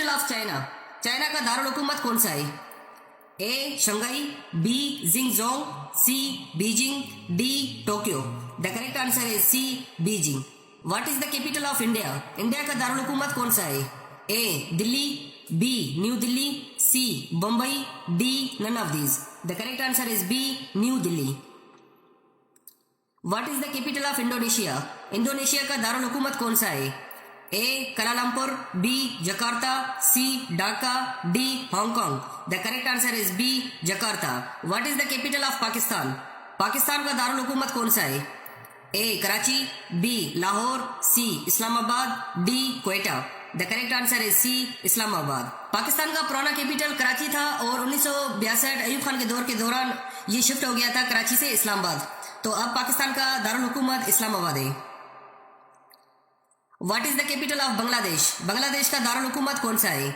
Capital of China? China का दारुल हुकूमत कौन सा है? A Shanghai, B Jingjong, C Beijing, D Tokyo. The correct answer is C Beijing. What is the capital of India? India का दारुल हुकूमत कौन सा है? A Delhi, B New Delhi, C Bombay, D none of these. The correct answer is B New Delhi. What is the capital of Indonesia? Indonesia का दारुल हुकूमत कौन सा है? A Kuala Lumpur, B Jakarta, C Dhaka, D Hong Kong. The correct answer is B Jakarta. What is the capital of Pakistan? Pakistan का दारुल हुकूमत कौन सा है? A Karachi, B Lahore, C Islamabad, D Quetta. The correct answer is C Islamabad. Pakistan का पुराना कैपिटल कराची था और 1962 अयूब खान के दौर के दौरान ये शिफ्ट हो गया था कराची से इस्लामाबाद। तो अब पाकिस्तान का दारुल हुकूमत इस्लामाबाद है। What is the capital of Bangladesh? Bangladesh का दारुल हुकूमत कौन सा है?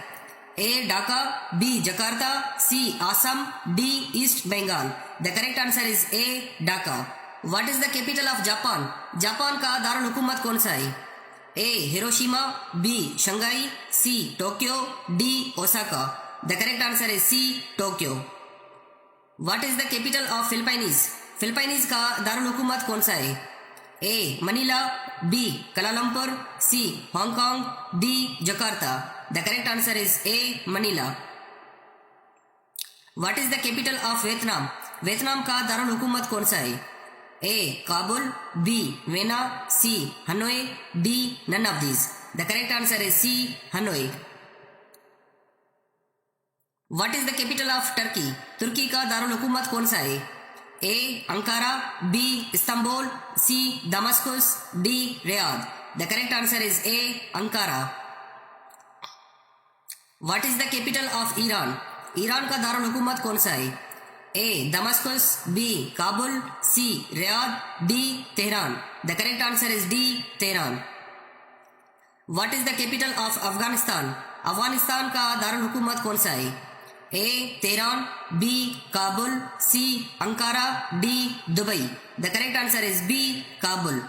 A Dhaka, B Jakarta, C Assam, D East Bengal. The correct answer is A Dhaka. What is the capital of Japan? Japan का दारुल हुकूमत कौन सा है? A Hiroshima, B Shanghai, C Tokyo, D Osaka. The correct answer is C Tokyo. What is the capital of Philippines? Philippines का दारुल हुकूमत कौन सा है? A Manila, B Kuala Lumpur, C Hong Kong, D Jakarta. The correct answer is A Manila. What is the capital of Vietnam? Vietnam का दारुल हुकूमत कौन सा है? A Kabul, B Vienna, C Hanoi, D none of these. The correct answer is C Hanoi. What is the capital of Turkey? तुर्की का दारुल हुकूमत कौन सा है? A Ankara, B Istanbul, C Damascus, D Riyadh. The correct answer is A Ankara. What is the capital of Iran? Iran का दारुल हुकूमत कौन सा है? A Damascus, B Kabul, C Riyadh, D Tehran. The correct answer is D Tehran. What is the capital of Afghanistan? Afghanistan का दारुल हुकूमत कौन सा है? A Tehran, B Kabul, C Ankara, D Dubai. The correct answer is B Kabul.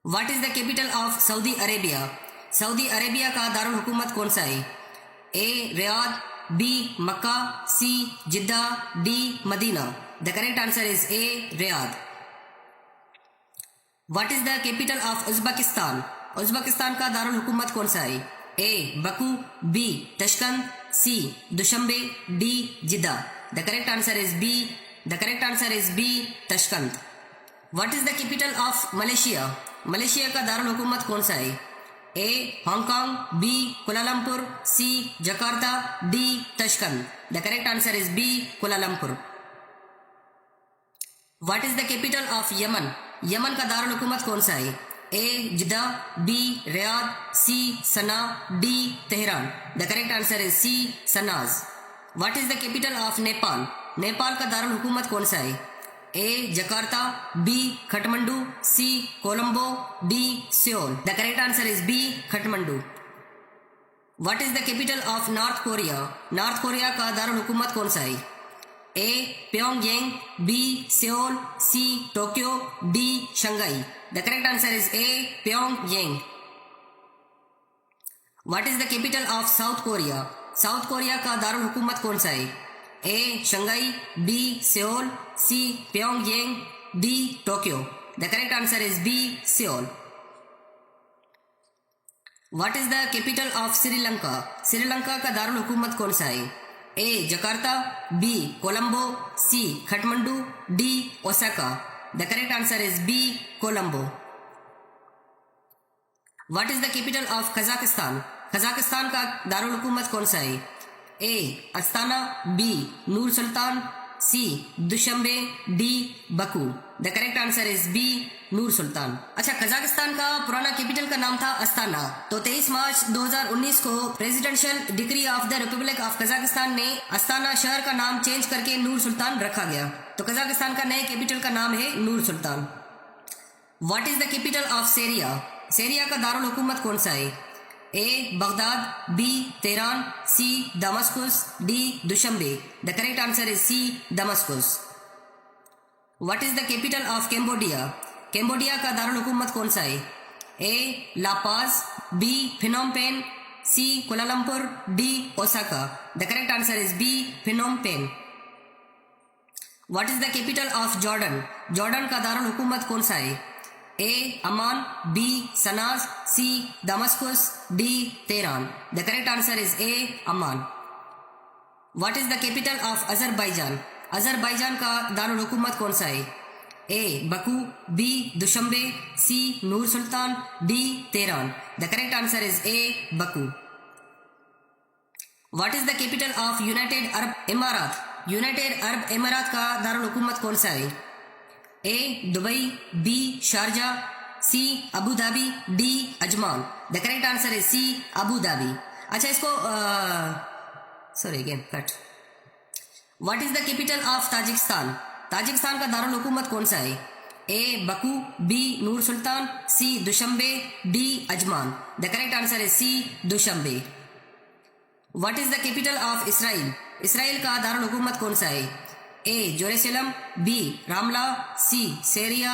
What is the capital of Saudi Arabia? Saudi Arabia का दारुल हुकूमत कौन सा है? A Riyadh, B Mecca, C Jeddah, D Medina. The correct answer is A Riyadh. What is the capital of Uzbekistan? Uzbekistan का दारुल हुकूमत कौन सा है? A Baku, B Tashkent, C Dushanbe, D Jeddah. The correct answer is B. The correct answer is B Tashkent. What is the capital of Malaysia? Malaysia का दारुल हुकूमत कौन सा है? A Hong Kong, B Kuala Lumpur, C Jakarta, D Tashkent. The correct answer is B Kuala Lumpur. What is the capital of Yemen? Yemen का दारुल हुकूमत कौन सा है? A Jeddah, B Riyadh, C Sanaa, D Tehran. The correct answer is C Sanaa. What is the capital of Nepal? Nepal का दारुल हुकूमत कौन सा है? A Jakarta, B Kathmandu, C Colombo, D Seoul. The correct answer is B Kathmandu. What is the capital of North Korea? North Korea का दारुल हुकूमत कौन सा है? A Pyongyang, B Seoul, C Tokyo, D Shanghai. The correct answer is A Pyongyang. What is the capital of South Korea? South Korea का दारुल हुकूमत कौन सा है? A Shanghai, B Seoul, C Pyongyang, D Tokyo. The correct answer is B Seoul. What is the capital of Sri Lanka? Sri Lanka का दारुल हुकूमत कौन सा है? A Jakarta, B Colombo, C Kathmandu, D Osaka. The correct answer is B Colombo. What is the capital of Kazakhstan? Kazakhstan का दारुल हुकूमत कौन सा है? A Astana, B Nur Sultan, C Dushanbe, D Baku. The correct answer is B Nur Sultan. अच्छा, Kazakhstan का पुराना capital का नाम था अस्ताना। तो 23 मार्च 2019 को presidential decree of the Republic of Kazakhstan ने अस्ताना शहर का नाम चेंज करके नूर सुल्तान रखा गया। तो कजाकिस्तान का नए कैपिटल का नाम है Nur Sultan. What is the capital of Syria? Syria का दारुल हुकूमत कौन सा है? A Baghdad, B Tehran, C Damascus, D Dushanbe. The correct answer is C Damascus. What is the capital of Cambodia? Cambodia का दारुल हुकूमत कौन सा है? A La Paz, B Phnom Penh, C. Kuala Lumpur, D. Osaka. The correct answer is B. Phnom Penh. What is the capital of Jordan? Jordan का दारुल हुकूमत कौन सा है? A. Amman, B. Sanaa, C. Damascus, D. Tehran. The correct answer is A. Amman. What is the capital of Azerbaijan? Azerbaijan का दारुल हुकूमत कौन सा है? A. Baku, B. Dushanbe, C. Nur Sultan, D. Tehran. The correct answer is A. Baku. What is the capital of United Arab Emirates? United Arab अमीरात का दारुल हुकूमत कौन सा है? A. Dubai, B. Sharjah, C. Abu Dhabi, D. Ajman. The correct answer is C. Abu Dhabi. अच्छा इसको sorry again cut. What is the capital of Tajikistan? Tajikistan का दारुल हुकूमत कौन सा है? A. Baku, B. Nur Sultan, C. Dushanbe, D. Ajman. The correct answer is C. Dushanbe. What is the capital of Israel? Israel का दारुल हुकूमत कौन सा है? A. Jerusalem, B. Ramla, C. Syria,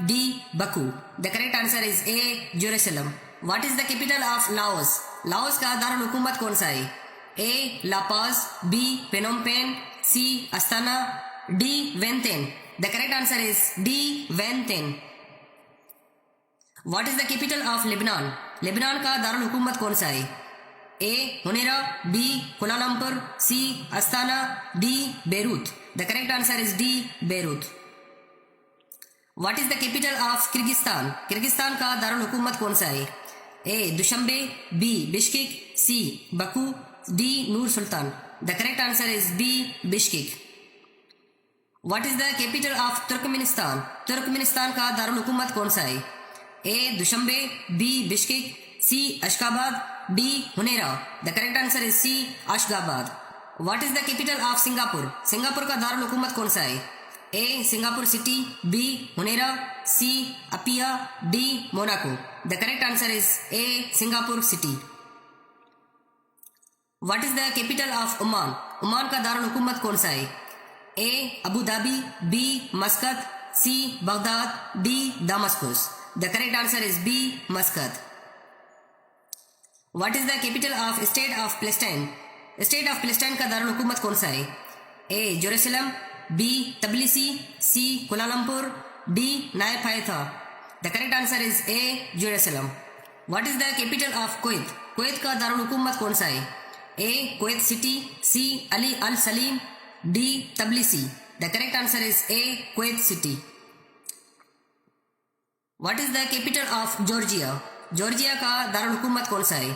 D. Baku. The correct answer is A. Jerusalem. What is the capital of Laos? Laos का दारुल हुकूमत कौन सा है? A. La Paz, B. Phnom Penh, C. Astana, D. Vientiane. The correct answer is D. Vientiane. What is the capital of Lebanon? Lebanon का दारुल हुकूमत कौन सा है? A. Honiara, B. Kuala Lumpur, C. Astana, D. Beirut. The correct answer is D. Beirut. What is the capital of Kyrgyzstan? Kyrgyzstan का दारुल हुकूमत कौन सा है? A. Dushanbe, B. Bishkek, C. Baku, D. Nur Sultan. The correct answer is B. Bishkek. What is the capital of Turkmenistan? Turkmenistan का दारुल हुकूमत कौन सा है? A. Dushanbe, B. Bishkek, C. Ashgabat, D. Honiara. The correct answer is C. Ashgabat. What is the capital of Singapore? Singapore का दारुल हुकूमत कौन सा है? A. Singapore City, B. Honiara, C. Apia, D. Monaco. The correct answer is A. Singapore City. What is the capital of Oman? Oman का दारुल हुकूमत कौन सा है? A. Abu Dhabi, B. Muscat, C. Baghdad, D. Damascus. The correct answer is B. Muscat. What is the capital of State of Palestine? State of Palestine का दारुल हुकूमत कौन सा है? A. Jerusalem, B. Tbilisi, C. Kuala Lumpur, D. Knife Haifa. The correct answer is A. Jerusalem. What is the capital of Kuwait? Kuwait का दारुल हुकूमत कौन सा है? A. Kuwait City, C. Ali Al Salim, D. Tbilisi. The correct answer is A. Kuwait City. What is the capital of Georgia? Georgia का दारुल हुकूमत कौन सा है?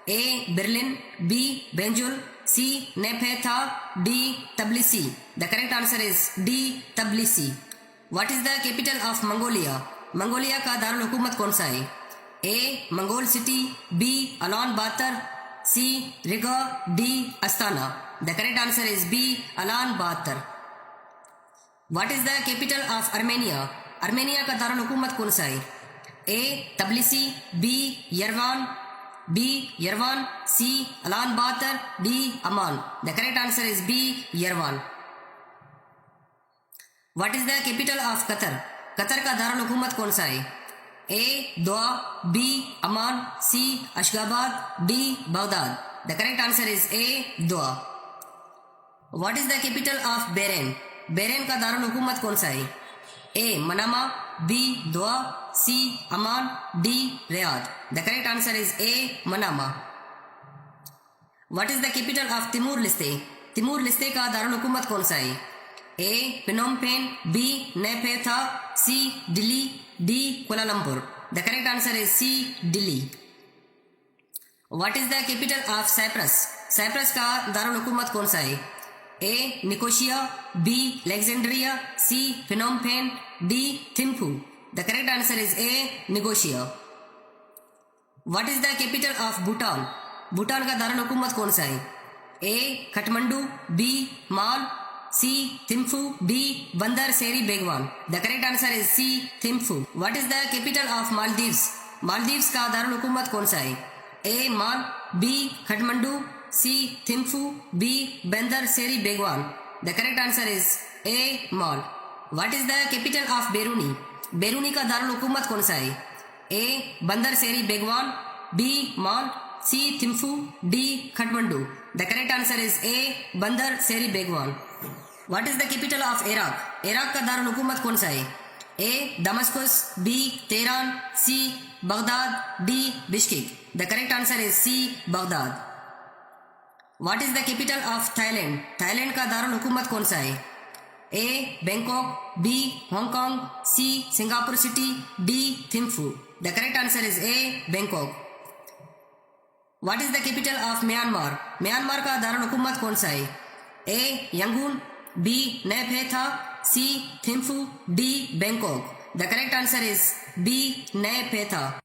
A. Berlin, B. Banjul, C. Nefetha, D. Tbilisi. The correct answer is D. Tbilisi. What is the capital of Mongolia? Mongolia का दारुल हुकूमत कौन सा है? A. Mongol City, B. Ulan Bator, C. Riga, D. Astana. The correct answer is B. Ulan Bator. What is the capital of Armenia? Armenia का दारुल हुकूमत कौन सा है? A. तबलिसी, B. यरवान, B. Yerevan, C. Ulan Bator, D. Amman. The correct answer is B. Yerevan. What is the capital of Qatar? Qatar का दारुल हुकूमत कौन सा है? A. Doha, B. Amman, C. Ashgabat, D. Baghdad. The correct answer is A. Doha. What is the capital of Bahrain? Bahrain का दारुल हुकूमत कौन सा है? A. Manama, B. Doha, C. Amman, D. Riyadh. The correct answer is A. Manama. What is the capital of Timor Leste? Timor Leste का दारुल हुकूमत कौन सा है? A. Phnom Penh, B. नेफेथा, C. Delhi, D. Kuala Lumpur. The correct answer is C. Delhi. What is the capital of Cyprus? Cyprus का दारुल हुकूमत कौन सा है? A. Nicosia, B. Alexandria, C. Phnom Penh, D. Thimphu. The correct answer is A. Nicosia. What is the capital of Bhutan? Bhutan का दारुल हुकूमत कौन सा है? A. Kathmandu, B. Mall, C. Thimphu, D. Bandar Seri Begawan. The correct answer is C. Thimphu. What is the capital of Maldives? Maldives का दारुल हुकूमत कौन सा है? A. Mall, B. Kathmandu, C. Thimphu, B. Bandar Seri Begawan. The correct answer is A. Male. What is the capital of Brunei? Brunei का दारुल हुकूमत कौन सा है? A. बंदर Seri बेगवान, B. Mall, C. Thimphu, D. Kathmandu. The correct answer is A. Bandar Seri Begwan. What is the capital of Iraq? Iraq का दारुल हुकूमत कौन सा है? A. Damascus, B. Tehran, C. Baghdad, D. Bishkek. The correct answer is C. Baghdad. What is the capital of Thailand? Thailand का दारुल हुकूमत कौन सा है? A. Bangkok, B. Hong Kong, C. Singapore City, D. Thimphu. The correct answer is A. Bangkok. What is the capital of Myanmar? Myanmar का दारुल हुकूमत कौन सा है? A. Yangon, B. Nay Pyi Tha, C. Thimphu, D. Bangkok. The correct answer is B. Nay Pyi Tha.